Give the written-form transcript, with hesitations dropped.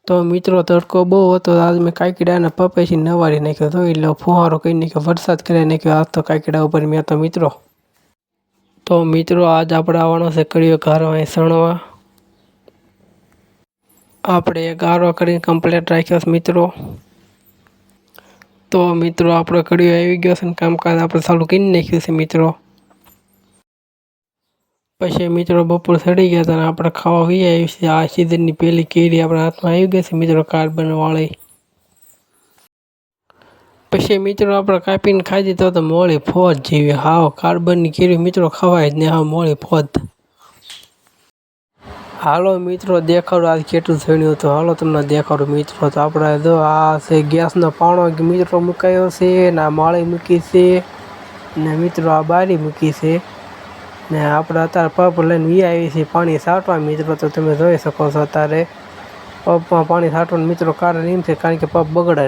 તો મિત્રો તડકો બહુ હતો આજ મેં કાકીડાના પપૈથી નવારી નાખ્યો તો એટલે ફુહારો કરી નાખ્યો, વરસાદ કરી નાખ્યો આજ તો કાકીડા ઉપર મેં તો મિત્રો. તો મિત્રો આજ આપણે આવવાનો છે કડીયો ગારો અહીં સણવા. આપણે ગારો કરીને કમ્પ્લીટ રાખ્યો છે મિત્રો. તો મિત્રો આપણો કડીયો આવી ગયો છે ને કામકાજ આપણે ચાલુ કરી નાખ્યું છે મિત્રો. પછી મિત્રો બપોર ચડી ગયા હતા અને આપણે ખાવા વી આવી છે. આ સિઝનની પહેલી કેરી આપણા હાથમાં આવી ગઈ છે મિત્રો, કાર્બન વાળી. પછી મિત્રો આપણે કાપીને ખાઈ દીધો તો મોળી ફોજ જેવી, હાવ કાર્બનની કેરી મિત્રો ખવાય જ ને, હાવ મોળી ફોજ. હાલો મિત્રો દેખાડો આજ કેટલું થયું હતું, હાલો તમને દેખાડો મિત્રો. તો આપણે જો આ છે ગેસનો પાણો મિત્રો મુકાયો છે ને, આ માળી મૂકી છે ને મિત્રો આ બારી મૂકી છે ને આપણે અત્યારે પંપ લઈને વી આવી છીએ પાણી છાંટવા મિત્રો. તો તમે જોઈ શકો છો અત્યારે પંપમાં પાણી છાંટવાનું મિત્રો કારણ એમ છે કારણ કે પંપ બગડે.